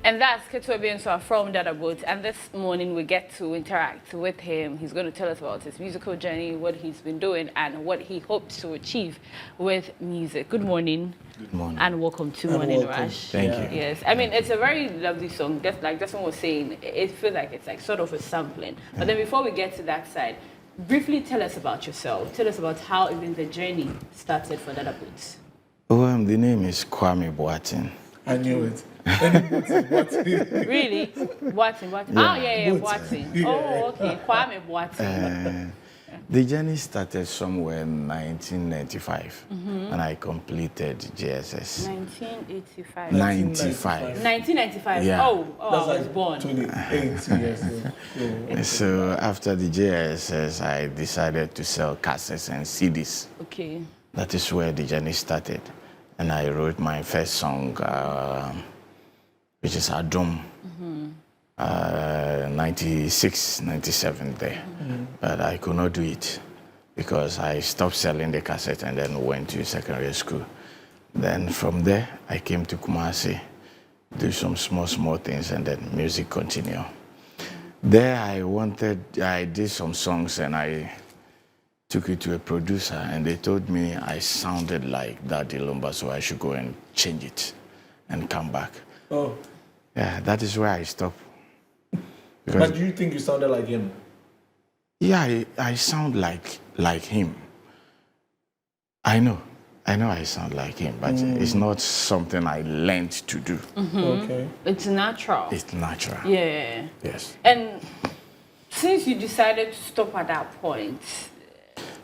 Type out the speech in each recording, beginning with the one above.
And that's Ketua Bienswa from Dada Boat. And this morning we get to interact with him. He's going to tell us about his musical journey, what he's been doing, and what he hopes to achieve with music. Good morning. Good morning. And welcome to Morning Rush. Thank you. Yes. I mean, it's a very lovely song. Just like this one was saying, it feels like it's like sort of a sampling. But then before we get to that side, briefly tell us about yourself. Tell us about how even the journey started for Dada Boat. Oh, the name is Kwame Boateng. I knew it. Really? Boateng. Yeah. Oh, yeah, Boateng. Yeah. Oh, okay. Kwame Boateng. The journey started somewhere in 1995, and I completed GSS. 1985. 95. 1995. Yeah. Oh, I was born. 28 years old. So after the GSS, I decided to sell cassettes and CDs. Okay. That is where the journey started. And I wrote my first song, which is Adom, 96, 97 there. But I could not do it because I stopped selling the cassette and then went to secondary school. Then from there, I came to Kumasi, do some small things, and then music continued. There I did some songs and I took it to a producer, and they told me I sounded like Daddy Lumba, so I should go and change it and come back. Oh. Yeah, that is where I stopped. But do you think you sounded like him? Yeah, I sound like him. I know I sound like him, but it's not something I learned to do. Okay. It's natural. It's natural. Yeah. Yes. And since you decided to stop at that point,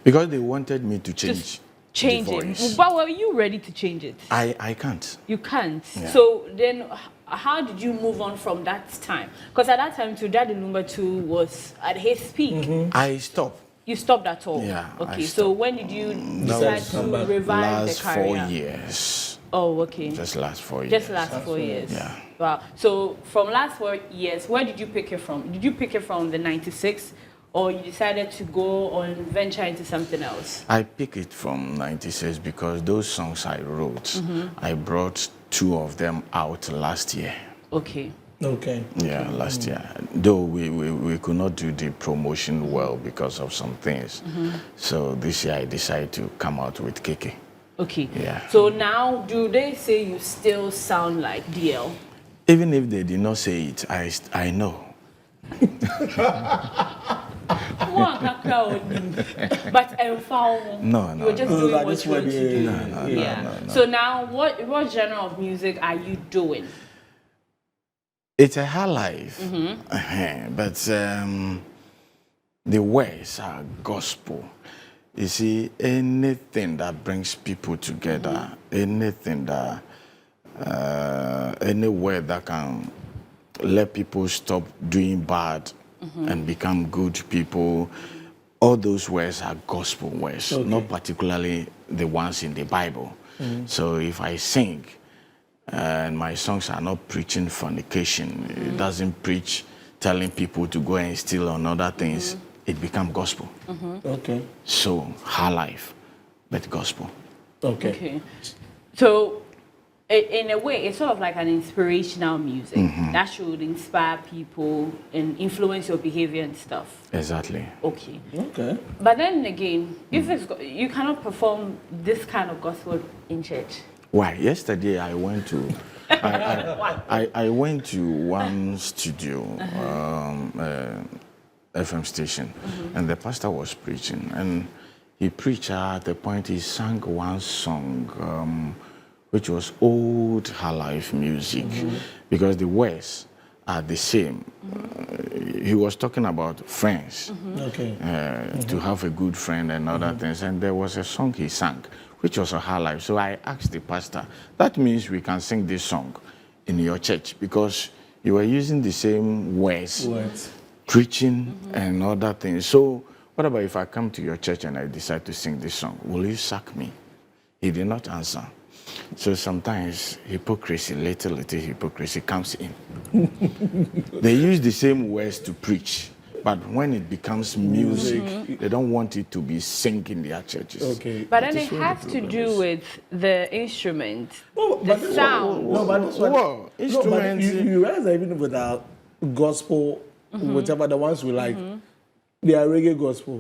Because they wanted me to change the it. voice. But were you ready to change it? I can't. You can't. Yeah. So then, how did you move on from that time? Because at that time, too, Daddy Lumba 2 was at his peak. I stopped. You stopped at all? Yeah, I Okay, so stopped. when did you decide to revive Last the career? 4 years. Oh, okay. Just last 4 years. Just last 4 years. Yeah. Wow. So from last 4 years, where did you pick it from? Did you pick it from the 96, or you decided to go on venture into something else? I pick it from 96 because those songs I wrote, I brought 2 of them out last year. Okay. Okay. Yeah, last year. Though we could not do the promotion well because of some things. So this year I decided to come out with Keke. Okay. Yeah. So now, do they say you still sound like DL? Even if they did not say it, I know. But No. you were just doing what you want to do. No. So now, what genre of music are you doing? It's a high life, but the words are gospel. You see, anything that brings people together, anything that, any word that can let people stop doing bad and become good people, all those words are gospel words, not particularly the ones in the Bible. So if I sing, and my songs are not preaching fornication, it doesn't preach telling people to go and steal on other things, it becomes gospel. Okay. So, high life, but gospel. Okay. So, in a way, it's sort of like an inspirational music that should inspire people and influence your behavior and stuff. Exactly. Okay. Okay. But then again, if you cannot perform this kind of gospel in church. Why? Yesterday I went to I went to one studio, FM station, and the pastor was preaching, and he preached at the point he sang one song, which was old high life music, because the words are the same. He was talking about friends, Okay. to have a good friend and other things, and there was a song he sang, which was a high life. So I asked the pastor, that means we can sing this song in your church because you were using the same words, preaching and other things. So what about if I come to your church and I decide to sing this song? Will you sack me? He did not answer. So sometimes hypocrisy, little hypocrisy comes in. They use the same words to preach, But when it becomes music, they don't want it to be sing in their churches. Okay. But then That it is what the has to problem do is. with the instrument, Oh, the but this sound. No, but this one. Whoa, No, but instruments. you realize that even with our gospel, whichever the ones we like, they are reggae gospel.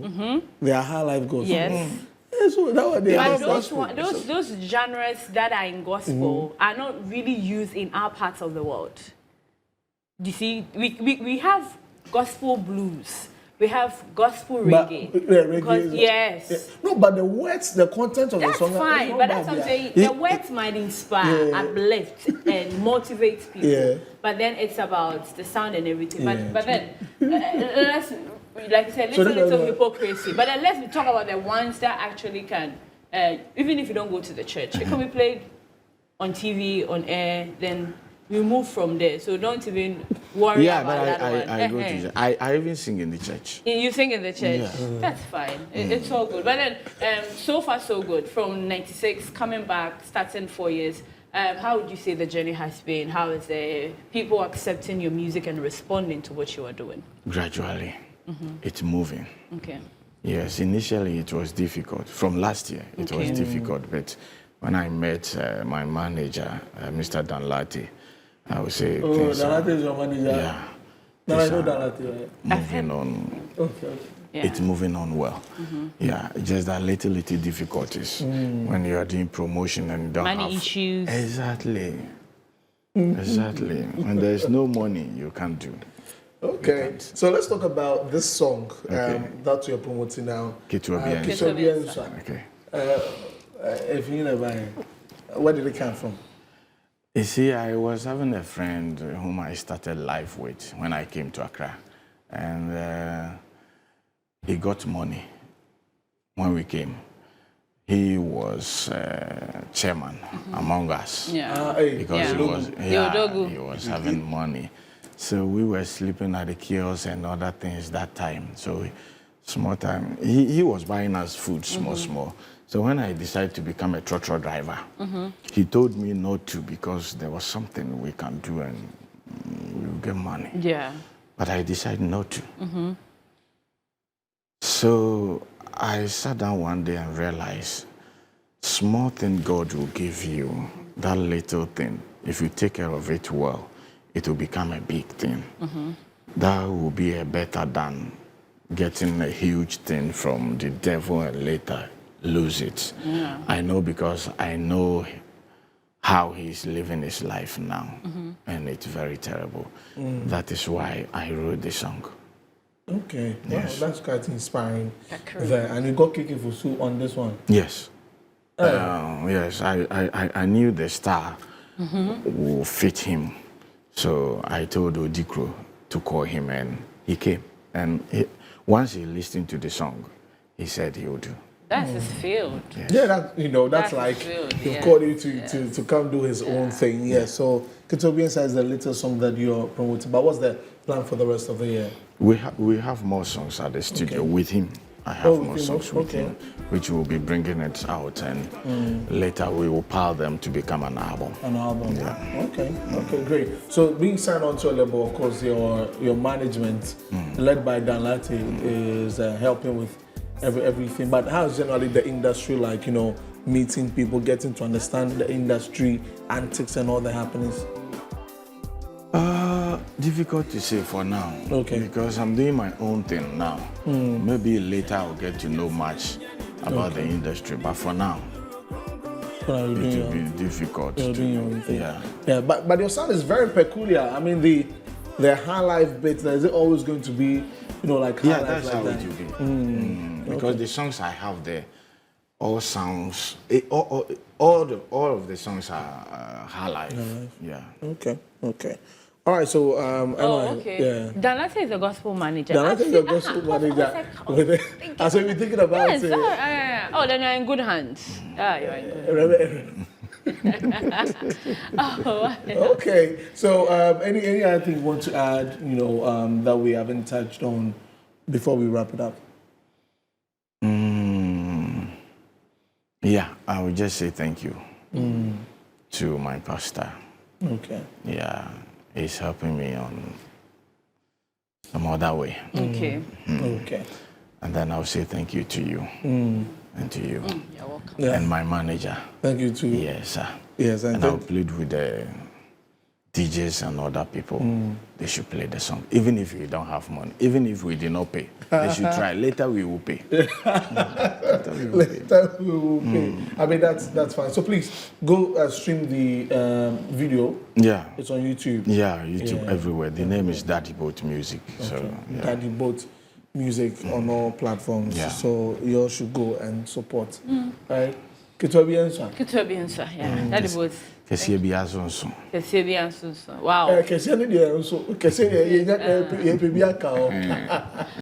They are high life gospel. Yes. Yeah, so that what they But are. those genres that are in gospel are not really used in our parts of the world. You see, we have gospel blues, we have gospel But, reggae. reggae Because, is- yes. yeah. No, but the words, the content of That's the song. fine, not but that's bad, what I'm yeah. saying. The words might inspire, Yeah. uplift, and motivate people. Yeah. But then it's about the sound and everything. Yeah. But then, let's, like I said, So little that's what- hypocrisy. But then let's talk about the ones that actually can, even if you don't go to the church, it can be played on TV, on air, then we move from there. So don't even worry Yeah, about but that one. I go to church. I even sing in the church. You sing in the church. Yeah. That's fine. It's all good. But then, so far so good. From '96 coming back, starting 4 years. How would you say the journey has been? How is the people accepting your music and responding to what you are doing? Gradually, it's moving. Okay. Yes, initially it was difficult. From last year, it was difficult. But when I met my manager, Mr. Danlati, I would say Oh, things are- Danlati is your manager. yeah, No, I things know are Danlati. Right? moving on. Okay. Yeah. It's moving on well. Yeah, just that little difficulties when you are doing promotion and you don't Money have issues. Exactly. Exactly. When there's no money, you can't do. Okay, so let's talk about this song Okay. that you're promoting now. Kituobiansa. Kituobiansa. Okay. If you never, where did it come from? You see, I was having a friend whom I started life with when I came to Accra. And he got money when we came. He was chairman among us. Yeah. Hey, Because Yeah. he was, Yodogu. he was having money. So we were sleeping at the kiosks and other things that time. So small time, he was buying us food small. So when I decided to become a trotro driver, he told me not to because there was something we can do and we'll get money. Yeah. But I decided not to. So I sat down one day and realized, small thing God will give you, that little thing, if you take care of it well, it will become a big thing. That will be a better than getting a huge thing from the devil and later lose it. Yeah. I know because I know how he's living his life now, and it's very terrible. That is why I wrote the song. Okay, Yes. wow, that's quite inspiring. Accurate. There. And you got Kiki Fusu on this one. Yes. Yes, I knew the star will fit him. So I told Odikro to call him and he came. And once he listened to the song, he said he would do. That's his field. Yeah, that that's That's like good, you've yeah. called him to come do his own thing. Yeah. So Kituobiansa is the little song that you're promoting. But what's the plan for the rest of the year? We have more songs at the studio with him. I have Oh, with more him, songs with okay. him, which we'll be bringing it out, and later we will pile them to become an album. An album. Yeah. Okay. Okay. Great. So being signed on to a label, of course, your management, led by Danlati, is helping with everything. But how's generally the industry like? You know, meeting people, getting to understand the industry antics and all the happenings. Difficult to say for now. Okay. Because I'm doing my own thing now. Maybe later I'll get to know much about the industry, but for now, What are you it doing? will be difficult. You're doing your own thing. Yeah. Yeah, but your sound is very peculiar. I mean, the high life bits. Is it always going to be, like high Yeah, life that's like how that? it will be. Because the songs I have there, all sounds, all of the songs are high life. Yeah. Okay. Okay. All right. So Emma, Oh, okay. Yeah. Danlati is a gospel manager. Then I think you're gospel manager. I said we're thinking about Yes. it. Oh, then you're in good hands. You're in good Oh, Okay. So any other thing you want to add? That we haven't touched on before we wrap it up. Yeah, I would just say thank you to my pastor. Okay. Yeah, he's helping me on some other way. Okay. Okay. And then I'll say thank you to you and to you You're welcome. Yeah. and my manager. Thank you too. Yes, sir. Yes, And I'll plead with the DJs and other people. They should play the song, even if we don't have money, even if we did not pay. They should try. Later we will pay. Later we will pay. Later we will pay. I mean that's fine. So please go stream the video. Yeah. It's on YouTube. Yeah, YouTube Yeah. everywhere. The name is Daddy Boat Music. So yeah. Daddy Boat Music on all platforms. Yeah. So you all should go and support. Right? Kitobi answer. Ketewa bi nso, yeah. That is what. Kesiye bi azonso. Ketewa bi nso. Wow. Kese ni dia nso. Kese ye pe bi aka o.